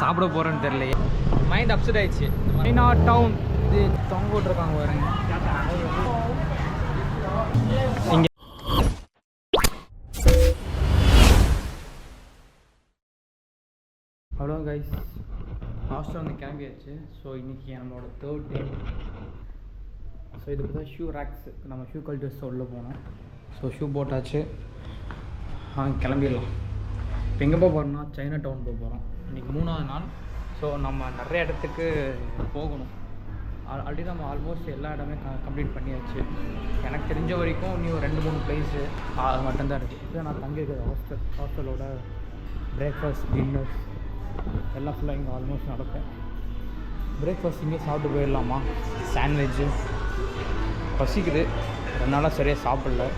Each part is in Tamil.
சாப்பிட போகிறேன்னு தெரியலையே, மைண்ட் அப்செட் ஆயிடுச்சு. சைனா டவுன் இது தொங்க விட்ருக்காங்க பாருங்க இங்கே. அவ்வளோ கைஸ், ஹாஸ்டல் வந்து கிளம்பியாச்சு. ஸோ இன்றைக்கி நம்மளோட 3rd டே. ஸோ இதுக்கு தான் ஷூ ரேக்ஸ், நம்ம ஷூ கல்ச்சர்ஸ் உள்ளே போனோம். ஸோ ஷூ போட்டாச்சு, கிளம்பிடலாம். இப்போ எங்கே போக போகிறோம்னா சைனா டவுன் போக போகிறோம். இன்றைக்கி 3ஆவது நாள். ஸோ நம்ம நிறைய இடத்துக்கு போகணும். ஆல்ரெடி நம்ம ஆல்மோஸ்ட் எல்லா இடமே கம்ப்ளீட் பண்ணியாச்சு. எனக்கு தெரிஞ்ச வரைக்கும் இன்னும் 2-3 பிளேஸு அது மட்டும்தான் இருக்குது. இதுதான் நான் தங்கியிருக்கிறது ஹாஸ்டலோட பிரேக்ஃபாஸ்ட், டின்னர்ஸ் எல்லாம் ஃபுல்லாக இங்கே ஆல்மோஸ்ட் நடக்கும். பிரேக்ஃபாஸ்ட் இங்கே சாப்பிட்டு போயிடலாமா? சாண்ட்விட்சு பசிக்குது, 2 நாளாக சரியாக சாப்பிடல.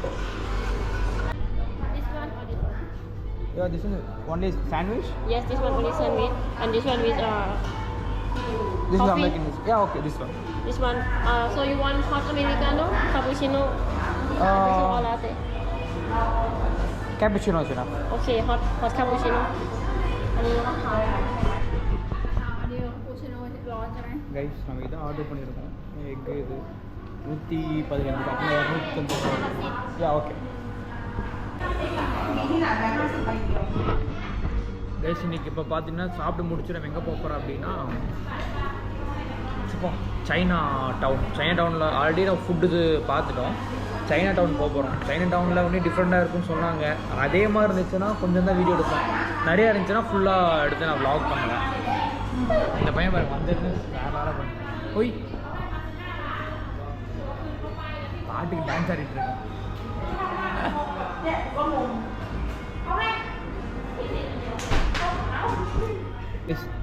Yeah, this one is sandwich? Yes, this one only sandwich, and this one with This coffee. one making this. Yeah, okay, this one. This one, so you want hot americano, cappuccino, or latte? Cappuccino is enough. Okay, hot cappuccino. Guys, நம்ம இதை ஆர்டர் பண்ணியிருக்கோம். எக்கு இது 115 அப்படின்னா 250. யா ஓகே கைஸ், இன்னைக்கு இப்போ பார்த்தீங்கன்னா சாப்பிட்டு முடிச்சு நம்ம எங்கே போக போகிறோம் அப்படின்னா சைனா டவுனில் ஆல்ரெடி நம்ம ஃபுட்டு இது பார்த்துட்டோம். சைனா டவுன் போக போகிறோம். சைனா டவுனில் இன்னும் டிஃப்ரெண்ட்டாக இருக்குன்னு சொன்னாங்க. அதே மாதிரி இருந்துச்சுன்னா கொஞ்சம் தான் வீடியோ எடுப்பேன், நிறையா இருந்துச்சுன்னா ஃபுல்லாக எடுத்து நான் vlog பண்ணுவேன். இந்த பையன் பாருங்க வந்துட்டு வேற பண்ணுறேன். போய் பாட்டுக்கு டான்ஸ் ஆடிட்டு இருக்கேன்.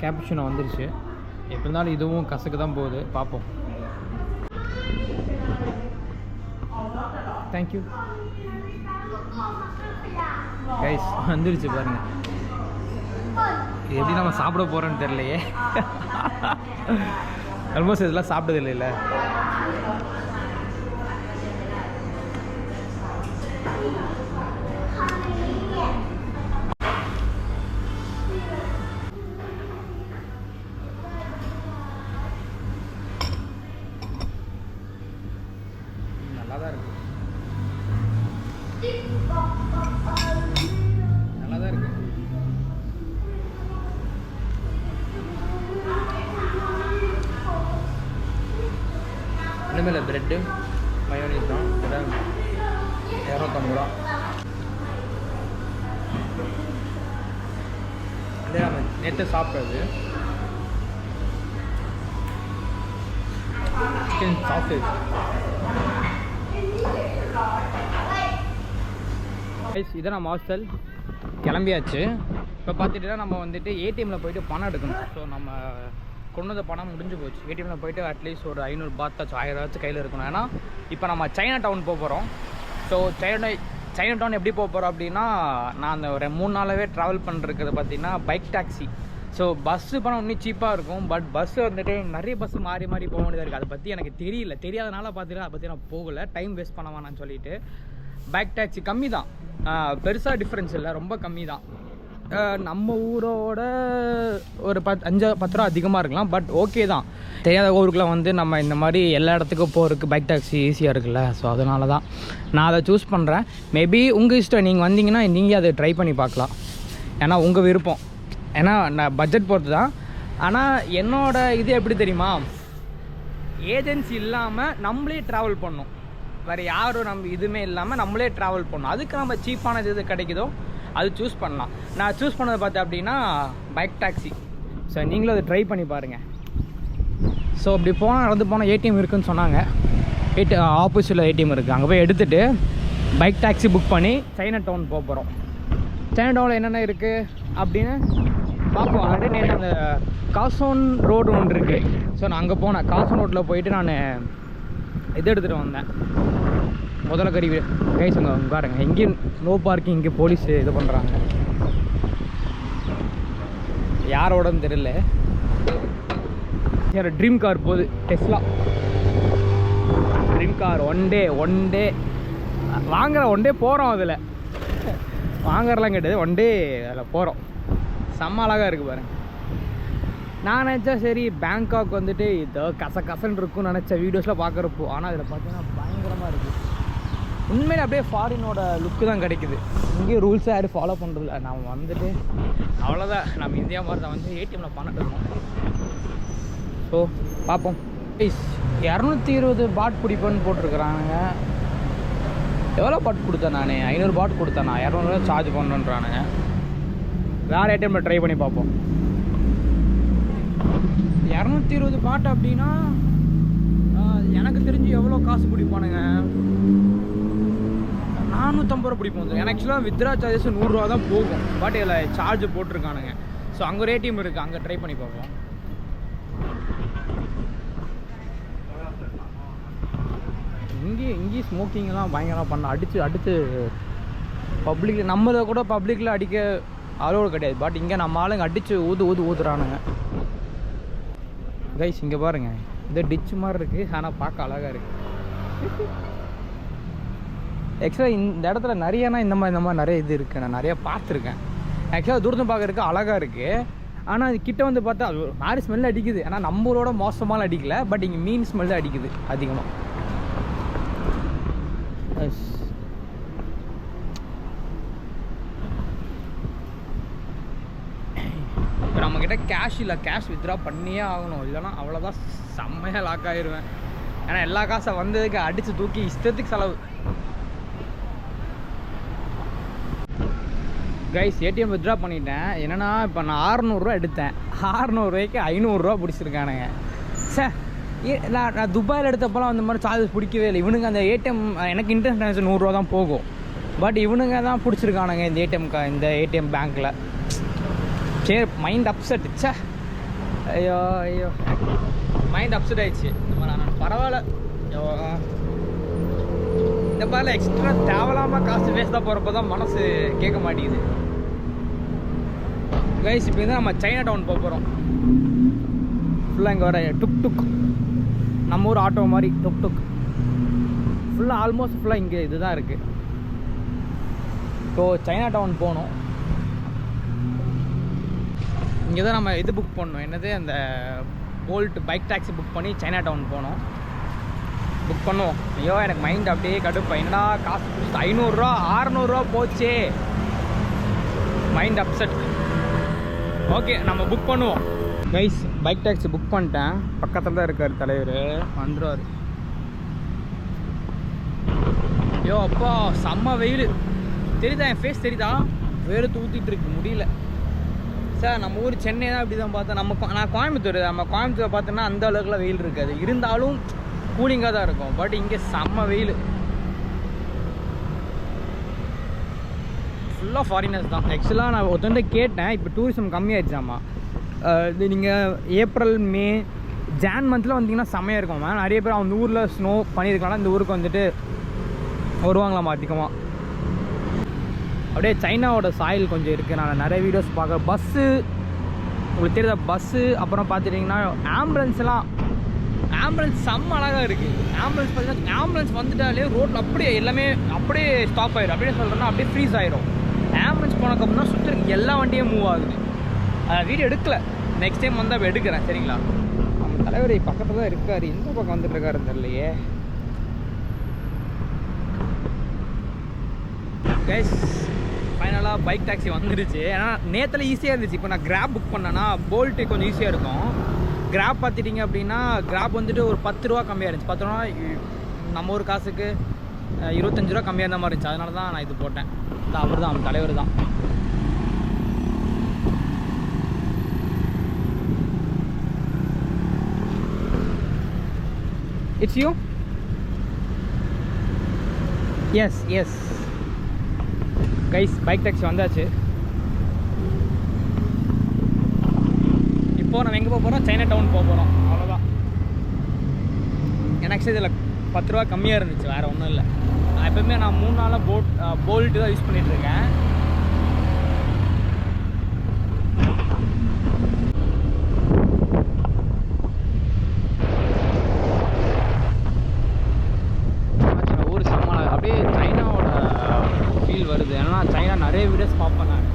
கேப்புச்சினோ வந்துருச்சு. எப்படி இருந்தாலும் இதுவும் கசக்கு தான் போகுது, பார்ப்போம். தேங்க்யூ கைஸ், வந்துருச்சு பாருங்க. இது எப்படி நம்ம சாப்பிட போகிறோன்னு தெரியலையே. ஆல்மோஸ்ட் இதெல்லாம் சாப்பிட்டது இல்லைல்ல. நல்லா தான் இருக்கு. ஒன்றுமே இல்லை, ப்ரெட்டு மயோனீஸ் தான். இதில் 250 ரூபா. இதே நம்ம நேற்று சாப்பிட்றது சிக்கன் சாசேஜ். இதை நம்ம ஹாஸ்டல் கிளம்பியாச்சு. இப்போ பார்த்துட்டுனா நம்ம வந்துட்டு ஏடிஎம்மில் போயிட்டு பணம் எடுக்கணும். ஸோ நம்ம கொண்டு வந்த பணம் முடிஞ்சு போச்சு. ஏடிஎம்மில் போயிட்டு அட்லீஸ்ட் ஒரு 500 பாத்தாச்சும் 1000 கையில் இருக்கணும். ஏன்னா இப்போ நம்ம சைனா டவுன் போக போகிறோம். ஸோ சைனா டவுன் எப்படி போக போகிறோம் அப்படின்னா, நான் அந்த ஒரு 3 நாளாகவே ட்ராவல் பண்ணுறது பார்த்திங்கன்னா பைக் டாக்ஸி. ஸோ பஸ்ஸு பணம் இன்னும் சீப்பாக இருக்கும். பட் பஸ்ஸு வந்துட்டு நிறைய பஸ்ஸு மாறி போக வேண்டியதாக இருக்குது. அதை பற்றி எனக்கு தெரியாதனால பார்த்தீங்கன்னா அதை பற்றி நான் போகலை, டைம் வேஸ்ட் பண்ண வேணான்னு சொல்லிட்டு. பைக் டாக்ஸி கம்மி தான், பெருசாக டிஃப்ரென்ஸ் இல்லை, ரொம்ப கம்மி தான். நம்ம ஊரோட ஒரு 5-10 ரூபா அதிகமாக இருக்கலாம். பட் ஓகே தான். தெரியாத ஊருக்குலாம் வந்து நம்ம இந்த மாதிரி எல்லா இடத்துக்கும் போகிறதுக்கு பைக் டாக்ஸி ஈஸியாக இருக்குல்ல. ஸோ அதனால தான் நான் அதை சூஸ் பண்ணுறேன். மேபி உங்கள் இஷ்டம், நீங்கள் வந்தீங்கன்னா நீங்கள் அதை ட்ரை பண்ணி பார்க்கலாம். ஏன்னா உங்கள் விருப்பம். ஏன்னா நான் பட்ஜெட் பொறுத்து தான். ஆனால் என்னோட இது எப்படி தெரியுமா, ஏஜென்சி இல்லாமல் நம்மளே ட்ராவல் பண்ணணும். வேறு யாரும் நம்ம இதுவுமே இல்லாமல் நம்மளே ட்ராவல் பண்ணணும். அதுக்கு நம்ம சீப்பானது எது கிடைக்குதோ அது சூஸ் பண்ணலாம். நான் சூஸ் பண்ணதை பார்த்தேன் அப்படின்னா பைக் டாக்ஸி. ஸோ நீங்களும் அதை ட்ரை பண்ணி பாருங்கள். ஸோ அப்படி நடந்து போனால் ஏடிஎம் இருக்குதுன்னு சொன்னாங்க. ஆப்போசிட்டில் ஏடிஎம் இருக்குது. அங்கே போய் எடுத்துகிட்டு பைக் டாக்ஸி புக் பண்ணி சைனா டவுன் போக போகிறோம். சைனா டவுனில் என்னென்ன இருக்குது அப்படின்னு பார்ப்போம். ஆல்ரெடி நேற்று அந்த காசோன் ரோடு ஒன்று இருக்குது. ஸோ நான் அங்கே போனேன். காசோன் ரோட்டில் போயிட்டு நான் இது எடுத்துகிட்டு வந்தேன், முதல்ல கறி. கைஸ் அங்கே பாருங்க, எங்கேயும் நோ பார்க்கிங். இங்கே போலீஸ் இது பண்ணுறாங்க, யாரோடன்னு தெரியல. யார் ட்ரீம் கார் போகுது, Tesla dream car. One day வாங்குற, ஒன் டே போகிறோம். அதில் வாங்குறலாம் கிடையாது, ஒன் டே அதில் போகிறோம். செம்ம அழகாக இருக்குது பாருங்க. நான் நினச்சா சரி பேங்காக் வந்துட்டு இதோ கசன்னு இருக்கும்னு நினச்ச வீடியோஸில் பார்க்குறப்போ, ஆனால் அதில் பார்த்தீங்கன்னா பயங்கரமாக இருக்குது. உண்மையிலே அப்படியே ஃபாரினோட லுக்கு தான் கிடைக்குது. இங்கேயும் ரூல்ஸை யாரும் ஃபாலோ பண்ணுறதில்ல. நம்ம வந்துட்டு அவ்வளோதான், நம்ம இந்தியா மாதிரி தான் வந்து ஏடிஎம்மில் பணம் எடுக்கணும். ஸோ பார்ப்போம். 220 பாட் பிடிப்பேன்னு போட்டிருக்கிறானுங்க. எவ்வளோ பாட் கொடுத்தேன் நான்? 500 பாட் கொடுத்தேன் நான். 200 சார்ஜ் பண்ணுன்றானுங்க. வேறு ஏடிஎம்மில் ட்ரை பண்ணி பார்ப்போம். 220 பாட் அப்படின்னா எனக்கு தெரிஞ்சு எவ்வளோ காசு பிடிப்பானுங்க? 450 ரூபா பிடிப்போம். எனக்கு ஆக்சுவலாக வித்ரா சார்ஜஸ் 100 ரூபா தான் போகும். பட் இதில் சார்ஜ் போட்டிருக்கானுங்க. ஸோ அங்கே ஒரு ஏடிஎம் இருக்குது, அங்கே ட்ரை பண்ணி பார்ப்போம். இங்கேயும் ஸ்மோக்கிங்லாம் பயங்கரமாக பண்ண அடித்து பப்ளிக்கில், நம்மளை கூட பப்ளிக்கில் அடிக்க அலோடு கிடையாது. பட் இங்கே நம்ம ஆளுங்க அடித்து ஊதுறானுங்க. கைஸ் இங்கே பாருங்கள், இந்த டிச்சு மாதிரி இருக்குது, ஆனால் பார்க்க அழகாக இருக்குது. ஆக்சுவலாக இந்த இடத்துல நிறையனா இந்த மாதிரி நிறைய இது இருக்குது. நான் நிறையா பார்த்துருக்கேன். ஆக்சுவலாக தூரத்தை பார்க்குறதுக்கு அழகாக இருக்குது. ஆனால் அது கிட்ட வந்து பார்த்தா அது ஒரு மாதிரி ஸ்மெல் அடிக்குது. ஆனால் நம்மளோட மோசமாலாம் அடிக்கல. பட் இங்கே மீன் ஸ்மெல் தான் அடிக்குது அதிகமாக. இப்போ நம்மக்கிட்ட கேஷ் இல்லை, கேஷ் வித்ட்ரா பண்ணியே ஆகணும். இல்லைனா அவ்வளோதான், செம்மையாக லாக் ஆகிடுவேன். ஏன்னா எல்லா காசை வந்ததுக்கு அடித்து தூக்கி இஷ்டத்துக்கு செலவு. கைஸ் ஏடிஎம் வித்ட்ரா பண்ணிட்டேன். என்னென்னா இப்போ நான் 600 ரூபா எடுத்தேன். 600 ரூபாய்க்கு 500 ரூபா பிடிச்சிருக்கானுங்க. சார் நான் துபாயில் எடுத்தப்போலாம் அந்த மாதிரி சார்ஜஸ் பிடிக்கவே இல்லை. இவனுங்க அந்த ஏடிஎம், எனக்கு இன்டர்நெட் கனெக்ஷன் 100 ரூபா தான் போகும். பட் இவனுங்க தான் பிடிச்சிருக்கானுங்க இந்த ஏடிஎம் பேங்க்கில். சரி மைண்ட் அப்செட். சே ஐயோ மைண்ட் அப்செட் ஆயிடுச்சு. நான் பரவாயில்ல, இந்த மாதிரிலாம் எக்ஸ்ட்ரா தேவையில்லாமல் காசு வேஸ்ட்டாக போகிறப்ப தான் மனசு கேட்க மாட்டேங்குது. கைஸ் இப்போ வந்து நம்ம சைனா டவுன் போக போகிறோம். ஃபுல்லாக இங்கே வர டுக் நம்ம ஊர் ஆட்டோ மாதிரி டுக் ஃபுல்லாக ஆல்மோஸ்ட் ஃபுல்லாக இங்கே இதுதான் இருக்குது. ஸோ சைனா டவுன் போகணும். இங்கே தான் நம்ம இது புக் பண்ணணும், என்னது அந்த போல்ட் பைக் டாக்ஸி புக் பண்ணி சைனா டவுன் போனோம். புக் பண்ணுவோம். ஐயோ எனக்கு மைண்ட் அப்படியே கடுப்பா. என்னடா காசு கொடுத்து 500 ரூபா 600 ரூபா போச்சே, மைண்ட் அப்செட். ஓகே நம்ம புக் பண்ணுவோம். கைஸ் பைக் டாக்ஸி புக் பண்ணிட்டேன். பக்கத்தில் தான் இருக்கார் தலைவர், வந்துடுவார். ஐயோ அப்பா செம்ம வெயில் தெரியுதா? என் ஃபேஸ் தெரியுதா? வேறு ஊற்றிட்டு இருக்கு, முடியல சார். நம்ம ஊர் சென்னை தான் இப்படி தான் பார்த்தேன். நான் கோயம்புத்தூர், நம்ம கோயம்புத்தூர் பார்த்தோன்னா அந்த அளவுக்குலாம் வெயில் இருக்காது. இருந்தாலும் கூலிங்காக தான் இருக்கும். பட் இங்கே செம்ம வெயில், ஃபுல்லாக ஃபாரினர்ஸ் தான். ஆக்சுவலாக நான் ஒருத்தன்ட்ட கேட்டேன், இப்போ டூரிசம் கம்மியாகிடுச்சாம்மா. இது நீங்கள் ஏப்ரல் மே ஜான் மந்தில் வந்தீங்கன்னா செம்மையாக இருக்கும். நிறைய பேர் அவங்க ஊரில் ஸ்னோ பண்ணியிருக்கலாம், இந்த ஊருக்கு வந்துட்டு வருவாங்களாம்மா அதிகமாக. அப்படியே சைனாவோட சாயில் கொஞ்சம் இருக்குது. நான் நிறைய வீடியோஸ் பார்க்குறேன். பஸ்ஸு உங்களுக்கு தெரியுதா? பஸ்ஸு அப்புறம் பார்த்துட்டிங்கன்னா ஆம்புலன்ஸ் செம்ம அழகாக இருக்குது. ஆம்புலன்ஸ் பார்த்தீங்கன்னா ஆம்புலன்ஸ் வந்துட்டாலே ரோட்டில் அப்படியே ஸ்டாப் ஆகிடும். அப்படியே சொல்கிறேன்னா அப்படியே ஃப்ரீஸ் ஆகிடும். ஆம்புலன்ஸ் போனதுக்கப்புறம் தான் சுற்றி எல்லா வண்டியும் மூவ் ஆகுது. வீடியோ எடுக்கலை, நெக்ஸ்ட் டைம் வந்து அப்போ எடுக்கிறேன் சரிங்களா? நம்ம தலைவர் பக்கத்தில் தான் இருக்கார், எந்த பக்கம் வந்துட்டு இருக்காருன்னு தெரியலையே. கைஸ் ஃபைனலாக பைக் டாக்ஸி வந்துருச்சு. ஏன்னா நேற்றுல ஈஸியாக இருந்துச்சு. இப்போ நான் கிராப் புக் பண்ணேன்னா போல்ட்டு கொஞ்சம் ஈஸியாக இருக்கும். கிராப் பார்த்துட்டிங்க அப்படின்னா கிராப் வந்துட்டு ஒரு 10 ரூபா கம்மியாக இருந்துச்சு. 10 ரூபா நம்ம ஒரு காசுக்கு 25 ரூபா கம்மியாக இருந்த மாதிரி இருந்துச்சு. அதனால தான் நான் இது போட்டேன். அவர் தான், அவன் தலைவர் தான். It's you? S guys bike taxi வந்தாச்சு. இப்போது நம்ம எங்கே போக போகிறோம்? சைனா டவுன் போக போகிறோம், அவ்வளோதான். எனக்கு இதில் 10 ரூபா கம்மியாக இருந்துச்சு, வேறு ஒன்றும் இல்லை. நான் எப்போவுமே 3 நாளாக போல்ட்டு தான் யூஸ் பண்ணிகிட்ருக்கேன். ஊர் சமாள அப்படியே சைனாவோட ஃபீல் வருது. ஏன்னா சைனா நிறைய வீடியோஸ் பார்ப்பேன் நான்.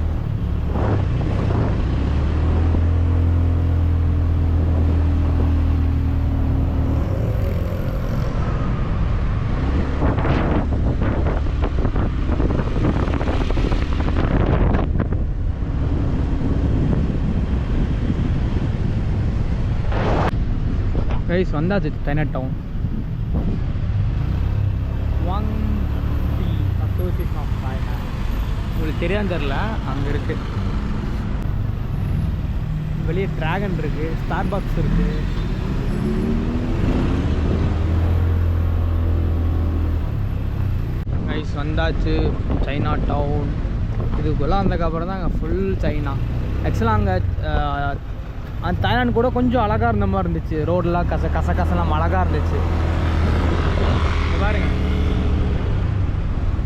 கைஸ் வந்தாச்சு China town. Association of China உங்களுக்கு தெரியான்னு தெரில, அங்கே இருக்குது. வெளியே ட்ராகன் இருக்குது, ஸ்டார் பாக்ஸ் இருக்குது. கைஸ் வந்தாச்சு சைனா டவுன். இதுக்குள்ளே வந்ததுக்கப்புறம் தான் அங்கே ஃபுல் சைனா. ஆக்சுவலாக அங்கே அந்த தாய்லாந்து கூட கொஞ்சம் அழகாக இருந்த மாதிரி இருந்துச்சு. ரோடெலாம் கசலாம் அழகாக இருந்துச்சு. பாருங்க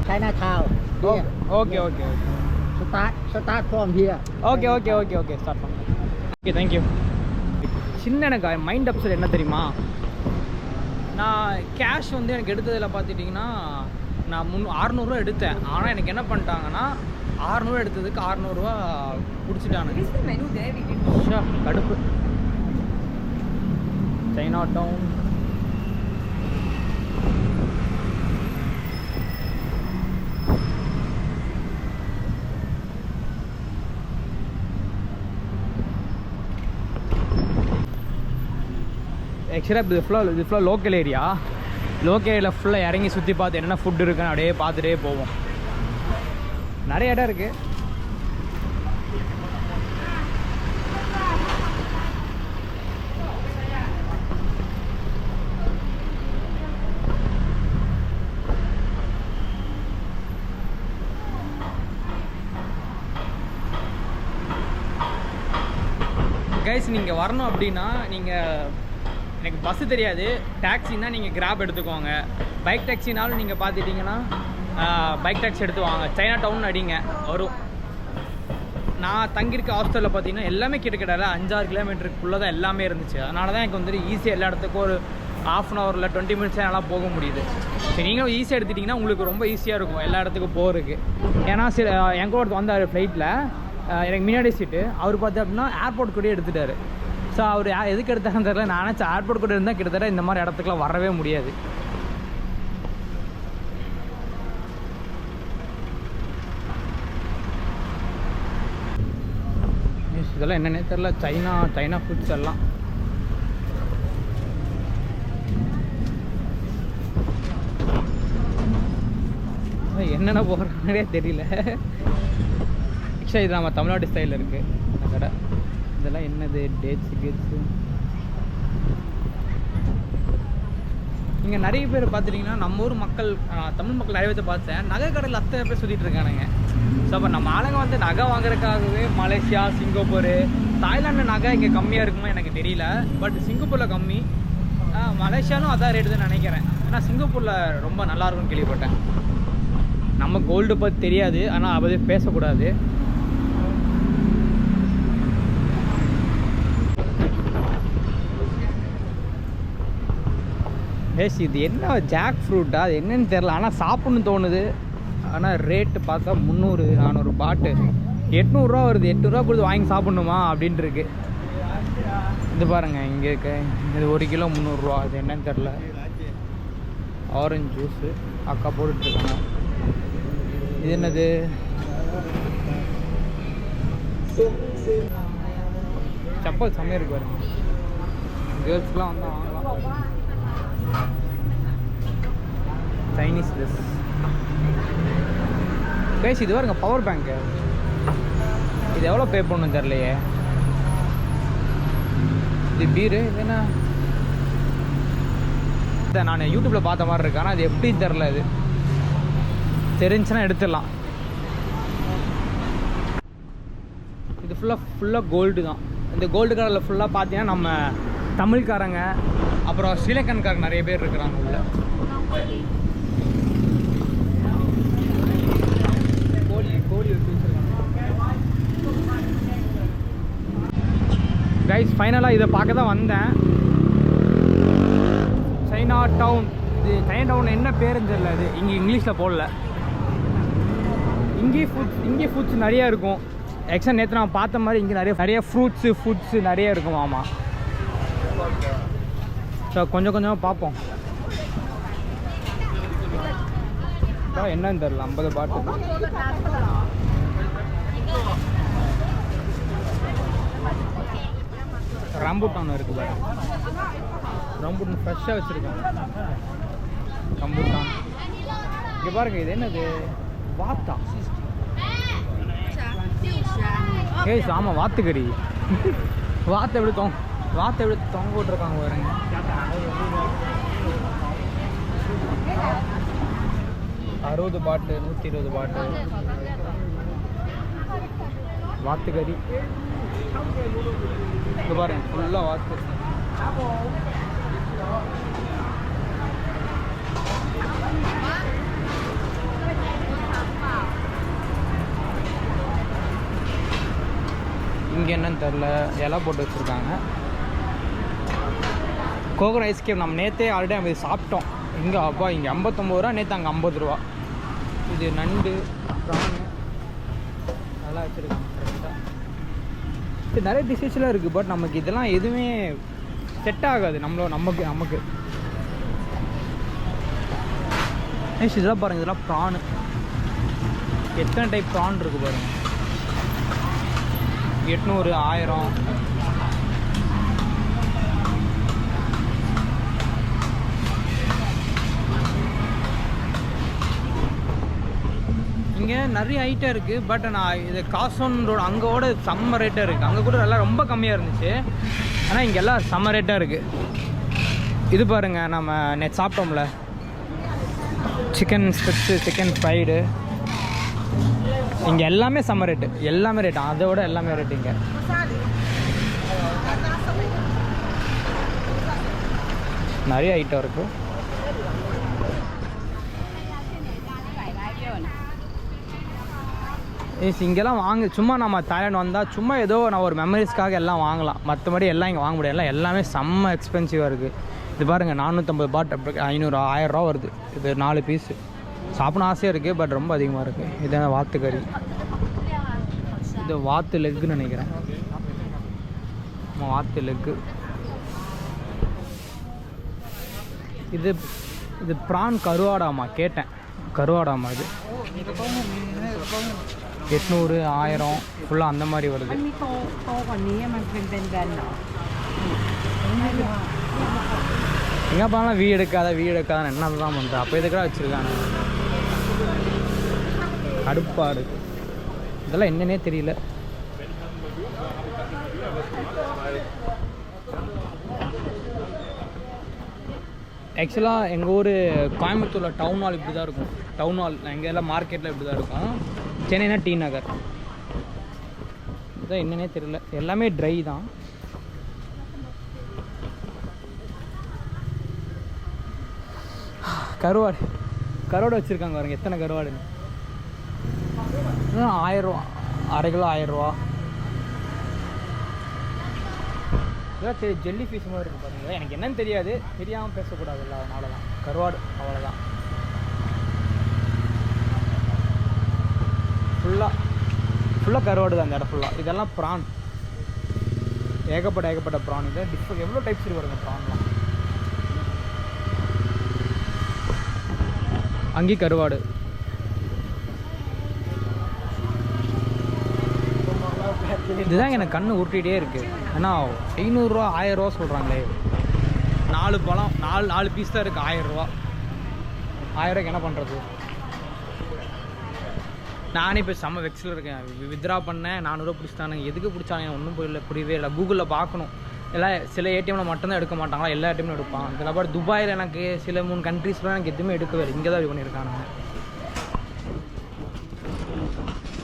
Chinatown. Here. Okay okay okay Start from here. Okay okay okay okay start பண்ணுங்க. Okay thank you. சின்ன எனக்கு மைண்ட் அப்செட் என்ன தெரியுமா, நான் கேஷ் வந்து எனக்கு எடுத்ததில் பார்த்துட்டிங்கன்னா நான் 600 எடுத்தேன். ஆனால் எனக்கு என்ன பண்ணிட்டாங்கன்னா 600 எடுத்ததுக்கு 600 பிடிச்சிட்டானுங்க. கடுப்பு. சைனா டவுன் ஆக்சுவலாக இது ஃபுல்லாக லோக்கல் ஏரியா. லோக்கல் ஏரியாவில் ஃபுல்லாக இறங்கி சுற்றி பார்த்து என்னென்ன ஃபுட் இருக்குன்னு அப்படியே பார்த்துட்டே போவோம். நிறைய இடம் இருக்குது. கைஸ் நீங்கள் வரணும் அப்படின்னா நீங்கள், எனக்கு பஸ்ஸு தெரியாது, டாக்ஸின்னா நீங்கள் கிராப் எடுத்துக்கோங்க. பைக் டாக்ஸினாலும் நீங்கள் பார்த்துட்டிங்கன்னா பைக் டாக்ஸி எடுத்து வாங்க. சைனா டவுன் அடிங்க வரும். நான் தங்கியிருக்க ஹாஸ்டலில் பார்த்தீங்கன்னா எல்லாமே கிட்டத்தட்ட 5-6 கிலோமீட்டருக்குள்ளே தான் எல்லாமே இருந்துச்சு. அதனால தான் எனக்கு வந்துட்டு ஈஸியாக எல்லா இடத்துக்கும் ஒரு 1/2 hour 20 minutes நல்லா போக முடியுது. சரி நீங்களும் ஈஸியாக எடுத்துட்டிங்கன்னா உங்களுக்கு ரொம்ப ஈஸியாக இருக்கும் எல்லா இடத்துக்கும் போகிறதுக்கு. ஏன்னா சரி எங்கள் ஒருத்தர் வந்தார் ஃப்ளைட்டில், எனக்கு முன்னாடி சீட்டு. அவர் பார்த்து அப்படின்னா ஏர்போர்ட் கூட எடுத்துட்டார். ஸோ அவர் எதுக்கு எடுத்தாங்கன்னு தெரியல. நான் நினச்சேன் ஏர்போர்ட் கூட இருந்தால் கிட்டத்தட்ட இந்த மாதிரி இடத்துக்குலாம் வரவே முடியாது. இதெல்லாம் என்னன்னே தெரில. சைனா ஃபுட்ஸ் எல்லாம் என்னென்ன போகிறாங்கன்னே தெரியல. ஆக்சுவலாக இது நம்ம தமிழ்நாடு ஸ்டைலில் இருக்குது இந்த கடை. இதெல்லாம் என்னது டேட்ஸு கேட்ஸு. இங்கே நிறைய பேர் பார்த்துட்டிங்கன்னா நம்ம ஊர் மக்கள், தமிழ் மக்கள் நிறைய பேர் பார்த்தேன், நகை கடையில் அத்தனை பேர் சுற்றிட்டு இருக்கானுங்க. ஸோ அப்போ நம்ம ஆளுங்க வந்து நகை வாங்குறதுக்காகவே மலேசியா, சிங்கப்பூர், தாய்லாந்து நகை இங்கே கம்மியாக இருக்குமா எனக்கு தெரியல. பட் சிங்கப்பூரில் கம்மி, மலேசியாலும் அதான் ரேட்டு தான் நினைக்கிறேன். ஏன்னா சிங்கப்பூரில் ரொம்ப நல்லாயிருக்கும்னு கேள்விப்பட்டேன். நம்ம கோல்டு பற்றி தெரியாது, ஆனால் அதை பேசக்கூடாது. ஏசி இது என்ன ஜாக் ஃப்ரூட்டா, அது என்னன்னு தெரில. ஆனால் சாப்பிட்ணுன்னு தோணுது. ஆனால் ரேட்டு பார்த்தா 300-400 பாட்டு 800 வருது. 800 கொடுத்து வாங்கி சாப்பிட்ணுமா அப்படின்ட்டு இருக்கு. இது பாருங்கள் இங்கே இருக்க இது 1 கிலோ 300. அது என்னன்னு தெரில. ஆரஞ்சு ஜூஸு அக்கா போட்டுட்ருக்காங்க. இது என்னது, செப்பல் செம்மையாக இருக்கு பாருங்க. கேர்ள்ஸ்க்குலாம் வந்தால் வாங்கலாம். சைனீஸ் ட்ரெஸ் பேசி. இது பாருங்க பவர் பேங்க்கு. இது எவ்வளோ பே பண்ணணும் தெரிலையே. இது பீரு. இது என்ன, இதை நான் யூடியூப்பில் பார்த்த மாதிரி இருக்கு. ஆனால் அது எப்படின்னு தெரில. இது தெரிஞ்சுன்னா எடுத்துடலாம். இது ஃபுல்லாக கோல்டு தான். இந்த கோல்டு கலரில் ஃபுல்லாக பார்த்தீங்கன்னா நம்ம தமிழ்காரங்க, அப்புறம் ஸ்ரீலங்கன்காரங்க நிறைய பேர் இருக்கிறாங்க உள்ள. கோழி கைஸ் ஃபைனலாக இதை பார்க்க தான் வந்தேன். China town. இது சைனா டவுன் என்ன பேருன்னு தெரியல. அது இங்கே இங்கிலீஷில் போடல. இங்கே ஃபுட்ஸ் நிறையா இருக்கும். ஆக்சுவலாக நேற்று நான் பார்த்த மாதிரி இங்கே நிறைய ஃபுட்ஸு நிறைய இருக்கும். ஆமாம். ஸோ கொஞ்சம் கொஞ்சமாக பார்ப்போம். என்னன்னு தெரில. 50 பாட்டு. ரம்பூட்டான் இருக்குது பாரு. ரம்பூட்டன் ஃப்ரெஷ்ஷாக வச்சுருக்காங்க. ரம்பூட்டான் இங்கே பாருங்க, இது என்னது? வாத்தா. ஏய் ஆமாம், வாத்துக்கறி. வாத்தை எப்படி தொங்க விட்டுருக்காங்க பாருங்க. 60 பாட்டு, 120 பாட்டு. வாத்துக்கறி இங்கே பாருங்க, ஃபுல்லாக வாத்து. இங்கே என்னன்னு தெரில, இலை போட்டு வச்சுருக்காங்க. கோகோ ஐஸ்கிரீம் நம்ம நேற்றே ஆல்ரெடி நம்ம இது சாப்பிட்டோம். இங்கே அப்பா இங்கே 59 ரூபா, நேற்று அங்கே 50 ரூபா. இது நண்டு, ப்ரான் அதெல்லாம் வச்சுருக்காங்க கரெக்டாக. இது நிறைய டிஷ்ஷஸ்லாம் இருக்குது. பட் நமக்கு இதெல்லாம் எதுவுமே செட் ஆகாது நமக்கு. இதெல்லாம் பாருங்கள், இதெல்லாம் ப்ரான். எத்தனை டைப் ப்ரான் இருக்குது பாருங்கள். 800, 1000. இங்கே நிறைய ஐட்டம் இருக்குது. பட் நான் இது காசோன் ரோடு அங்கோட செம்ம ரேட்டாக இருக்குது. அங்கே கூட எல்லாம் ரொம்ப கம்மியாக இருந்துச்சு. ஆனால் இங்கே எல்லாம் செம்ம ரேட்டாக இருக்குது. இது பாருங்கள், நம்ம நேற்று சாப்பிட்டோம்ல சிக்கன் ஸ்ட்ரிப்ஸு, சிக்கன் ஃப்ரைடு, இங்கே எல்லாமே செம்ம ரேட்டு. எல்லாமே ரேட்டு, அதை விட எல்லாமே ரேட்டு. இங்கே நிறைய ஐட்டம் இருக்குது. இங்கெல்லாம் சும்மா நம்ம தாய்லாந்து வந்தால் சும்மா ஏதோ நான் ஒரு மெமரிஸ்க்காக எல்லாம் வாங்கலாம். மற்றபடி எல்லாம் இங்கே வாங்க முடியாது. எல்லாமே செம்ம எக்ஸ்பென்சிவாக இருக்குது. இது பாருங்கள், 450 பாட், 500, 1000 ரூபா வருது. இது 4 பீஸு. சாப்பிடணும் ஆசையாக இருக்குது, பட் ரொம்ப அதிகமாக இருக்குது. இது வாத்துக்கறி, இது வாத்து லெக்குன்னு நினைக்கிறேன். வாத்து லெக்கு. இது ப்ரான் கருவாடாமா, கேட்டேன். கருவாடாமா இது 800, 1000 ஃபுல்லாக அந்த மாதிரி வருது. எங்கே போனாலும் வீடு எடுக்காத என்ன தான் பண்ணுறேன். அப்போ இதுக்காக வச்சுருக்காங்க. கடுப்பாக இருக்குது. இதெல்லாம் என்னன்னே தெரியல. ஆக்சுவலாக எங்கள் ஊர் கோயம்புத்தூரில் டவுன் ஹால் இப்படி தான் இருக்கும். டவுன் ஹால் எங்கள் எல்லாம் மார்க்கெட்டில் இப்படி தான் இருக்கும். சென்னைனா டி நகர். இதுதான் என்னன்னே தெரியல. எல்லாமே ட்ரை தான். கருவாடு வச்சுருக்காங்க பாருங்க, எத்தனை கருவாடுன்னு. 1000 ரூபா, அரை கிலோ 1000 ரூபா. இதெல்லாம் ஜெல்லி ஃபிஷ் மாதிரி இருக்குது பாருங்கள். எனக்கு என்னன்னு தெரியாது, தெரியாமல் பேசக்கூடாதுல்ல, அதனால தான். கருவாடு அவ்வளோதான். ஃபுல்லாக கருவாடு தான் இந்த இடம் ஃபுல்லாக. இதெல்லாம் ப்ரான், ஏகப்பட்ட ப்ரான். இது எவ்வளோ டைப்ஸ் இருக்கு பாருங்க ப்ரான்லாம். அங்கேயும் கருவாடு. இதுதான் எனக்கு கண்ணு உருட்டிகிட்டே இருக்குது. ஏன்னா 500 ரூபா 1000 ரூபா சொல்கிறாங்களே. 4 பழம், 4 பீஸ் தான் இருக்குது. 1000 ரூபா. 1000 ரூபாய்க்கு என்ன பண்ணுறது? நானே இப்போ செம்ம வெக்ஸில் இருக்கேன். வித்ரா பண்ணேன், 400 ரூபா பிடிச்சிட்டானுங்க. எதுக்கு பிடிச்சானுங்க ஒன்றும் புரியவே இல்லை. கூகுளில் பார்க்கணும். எல்லாம் சில ஏடிஎம்மில் மட்டும்தான் எடுக்க மாட்டாங்களா, எல்லா ஏடிஎம்லும் எடுப்பான். இதில் பாரு, துபாயில் எனக்கு சில 3 கண்ட்ரீஸ்லாம் எனக்கு எதுவுமே எடுக்கவே இல்லை. இங்கே தான் இது பண்ணியிருக்கானுங்க.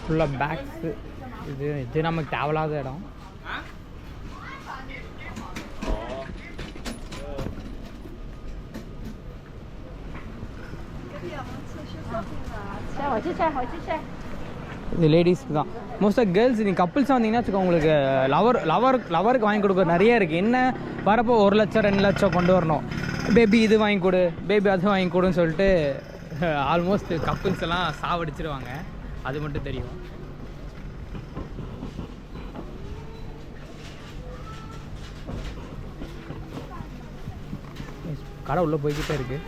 ஃபுல்லாக பேக்ஸு. இது நமக்கு தேவையில்லாத இடம். இது லேடிஸ்க்கு தான். மோஸ்ட்டாக கேர்ள்ஸ், நீங்கள் கப்புள்ஸாக வந்தீங்கன்னா வச்சுக்கோ, உங்களுக்கு லவருக்கு வாங்கி கொடுக்க நிறைய இருக்குது. என்ன வரப்போ 1 லட்சம் 2 லட்சம் கொண்டு வரணும். பேபி இது வாங்கி கொடு, பேபி அது வாங்கி கொடுன்னு சொல்லிட்டு ஆல்மோஸ்ட் கப்புள்ஸ் எல்லாம் சாவடிச்சிருவாங்க. அது மட்டும் தெரியும். கடை உள்ளே போய்கிட்டே இருக்குது.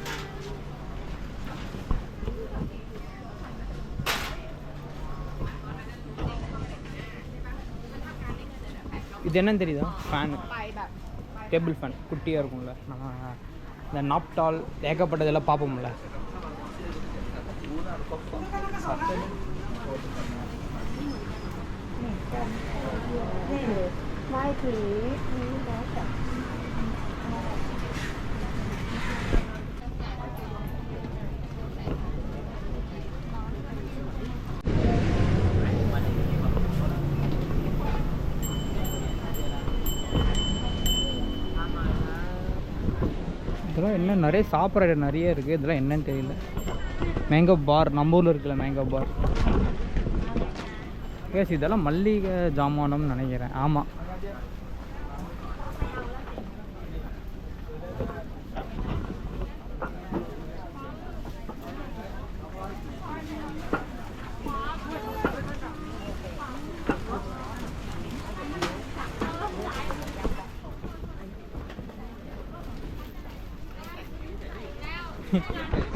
இது என்னன்னு தெரியுதா? ஃபேனு. டேபிள் ஃபேன் குட்டியாக இருக்கும்ல, நம்ம இந்த நாப்டால் ஏகப்பட்டதெல்லாம் பார்ப்போம்ல. இதெல்லாம் என்ன நிறைய சாப்பிட்ற இடம் நிறைய இருக்குது. இதெல்லாம் என்னன்னு தெரியல. மேங்கோ பார் நம்ம ஊரில் இருக்குல்ல மேங்கோ பார். கேஸ் இதெல்லாம் மல்லிகை ஜாமானம்னு நினைக்கிறேன். ஆமாம்.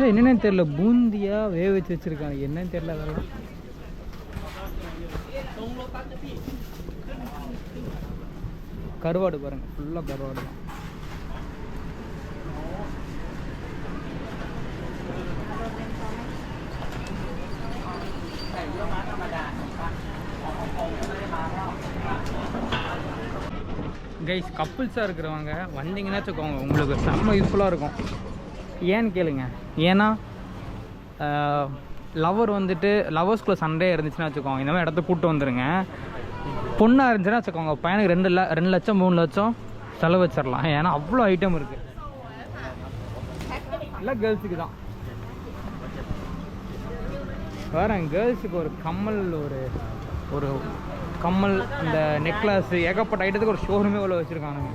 என்னென்னு தெரியல, பூந்தியா வேக வச்சு வச்சிருக்காங்க. என்னன்னு தெரியல அதெல்லாம். கருவாடு பாருங்க, ஃபுல்லாக கருவாடு தான். கைஸ் கப்புள்ஸாக இருக்கிறவங்க வந்தீங்கன்னா வச்சுக்கோங்க, உங்களுக்கு செம்ம யூஸ்ஃபுல்லாக இருக்கும். ஏன்னு கேளுங்க, ஏன்னா லவர் வந்துட்டு லவர்ஸ்குள்ளே சண்டே இருந்துச்சுன்னா வச்சுக்கோங்க, இந்த மாதிரி இடத்துக்கு கூப்பிட்டு வந்துடுங்க. பொண்ணாக இருந்துச்சுன்னா வச்சுக்கோங்க, பையனுக்கு 2 லட்சம் 3 லட்சம் செலவு வச்சிடலாம். ஏன்னா அவ்வளோ ஐட்டம் இருக்குது. எல்லாம் கேர்ள்ஸுக்கு தான். வேறு கேர்ள்ஸுக்கு ஒரு கம்மல், ஒரு கம்மல், அந்த நெக்லஸ், ஏகப்பட்ட ஐட்டத்துக்கு ஒரு ஷோரூமே உள்ள வச்சுருக்கானுங்க.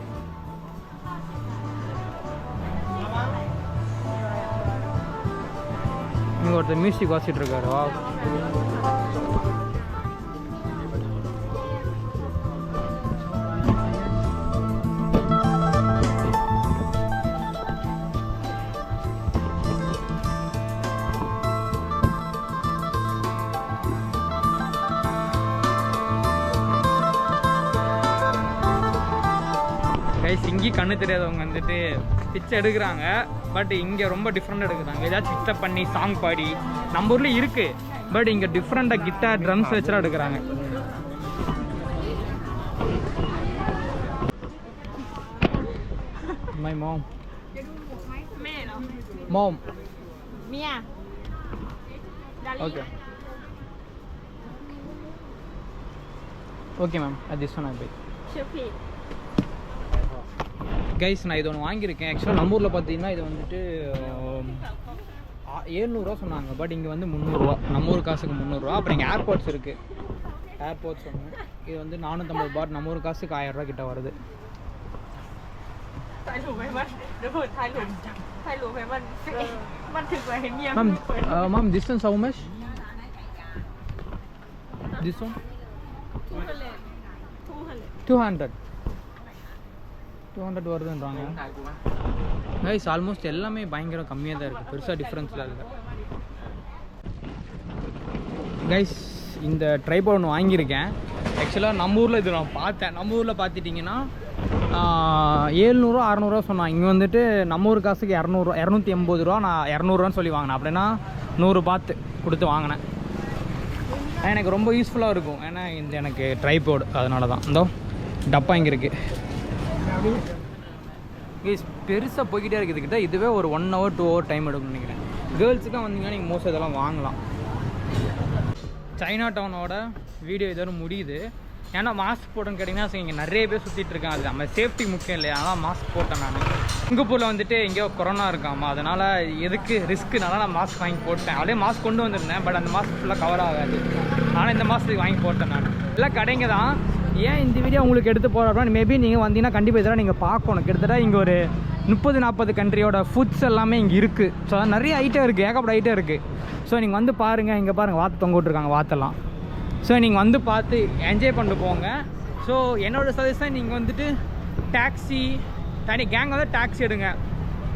இங்கே ஒருத்தர் மியூசிக் வாசிட்டு இருக்காரு. வா, இங்கே கண்ணு தெரியாதவங்க வந்துட்டு பிச்சை எடுக்கிறாங்க. பட் இங்கே ரொம்ப டிஃப்ரெண்டாக எடுக்கிறாங்க. ஏதாச்சும் பிக்சப் பண்ணி சாங் பாடி, நம்ம ஊரில் இருக்குது, பட் இங்கே டிஃப்ரெண்டாக கிட்டார் ட்ரம்ஸ் வச்சுலாம் எடுக்கிறாங்க. My mom mom Mia. Okay okay ma'am, this one I buy. Sure, please. Guys நான் இது ஒன்று வாங்கியிருக்கேன். ஆக்சுவலாக நம்ம ஊரில் பார்த்தீங்கன்னா இது வந்துட்டு 700 சொன்னாங்க. பட் இங்கே வந்து 300, நம்ம ஊர் காசுக்கு 300. அப்புறம் இங்கே ஏர்போர்ட்ஸ் இருக்குது. ஏர்போர்ட்ஸ் ஒன்று, இது வந்து 450 பாட், நம்ம ஊர் காசுக்கு 1000 கிட்ட வருது. Ma'am this one how much? This one 200 வருதுன்றாங்க. கைஸ் ஆல்மோஸ்ட் எல்லாமே பயங்கர கம்மியாக தான் இருக்குது, பெருசாக டிஃப்ரென்ஸ்லாம் இல்லை. கைஸ் இந்த ட்ரைபாட் ஒன்று வாங்கியிருக்கேன். ஆக்சுவலாக நம்ம ஊரில் இது நான் பார்த்தேன். நம்ம ஊரில் பார்த்துட்டிங்கன்னா 700 600 சொன்னாங்க. இங்கே வந்துட்டு நம்ம ஊர் காசுக்கு 280 ரூபா. நான் 200 சொல்லி வாங்கினேன். அப்படின்னா 100 பாத்து கொடுத்து வாங்கினேன். எனக்கு ரொம்ப யூஸ்ஃபுல்லாக இருக்கும். ஏன்னா இந்த எனக்கு ட்ரைபாட், அதனால தான். இந்த டப்பா இங்கே இருக்குது. பெருசாக போய்கிட்டே இருக்குதுக்கிட்ட. இதுவே ஒரு 1 hour 2 hour டைம் எடுக்கும்னு நினைக்கிறேன். கேர்ள்ஸுக்காக வந்தீங்கன்னா நீங்கள் மோஸ்ட் இதெல்லாம் வாங்கலாம். சைனா டவுனோட வீடியோ இதோட முடியுது. ஏன்னா மாஸ்க் போட்டோன்னு கேட்டிங்கன்னா இங்கே நிறைய பேர் சுற்றிட்டு இருக்காங்க. அது நம்ம சேஃப்டி முக்கியம் இல்லையா, அதனால் மாஸ்க் போட்டேன் நான். சிங்கப்பூரில் வந்துட்டு எங்கேயோ கொரோனா இருக்காமா, அதனால் எதுக்கு ரிஸ்க்குனால நான் மாஸ்க் வாங்கி போட்டேன். அப்படியே மாஸ்க் கொண்டு வந்திருந்தேன், பட் அந்த மாஸ்க் ஃபுல்லாக கவர் ஆகாது. ஆனால் இந்த மாஸ்க்கு வாங்கி போட்டேன் நான். எல்லாம் கடைங்க தான். ஏன் இந்த வீடியோ உங்களுக்கு எடுத்து போகிறோம், மேபி நீங்கள் வந்தீங்கன்னா கண்டிப்பாக இதெல்லாம் நீங்கள் பார்க்கணும். கிட்டத்தட்ட இங்கே ஒரு 30-40 கண்ட்ரியோட ஃபுட்ஸ் எல்லாமே இங்கே இருக்குது. ஸோ நிறைய ஐட்டம் இருக்குது, ஏகப்பட்ட ஐட்டம் இருக்குது. ஸோ நீங்கள் வந்து பாருங்கள். இங்கே பாருங்கள், வாத்து தொங்க விட்ருக்காங்க, வாத்தெல்லாம். ஸோ நீங்கள் வந்து பார்த்து என்ஜாய் பண்ணிட்டு போங்க. ஸோ என்னோடய சஜஷன், நீங்கள் வந்துட்டு டாக்ஸி தனி கேங் வந்து டாக்ஸி எடுங்க,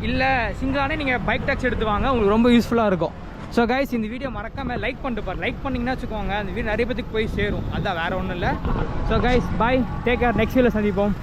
இல்லை சிங்கிளானே நீங்கள் பைக் டாக்ஸி எடுத்து வாங்க, உங்களுக்கு ரொம்ப யூஸ்ஃபுல்லாக இருக்கும். ஸோ கைஸ் இந்த வீடியோ மறக்காமல் லைக் பண்ணிட்டு பாரு. லைக் பண்ணிங்கன்னா வச்சுக்கோங்க, அந்த வீடியோ நிறைய பேருக்கு போய் சேரும். அதான் வேறு ஒன்றும் இல்லை. So guys bye, take care. Next வீடியோவில் சந்திப்போம்.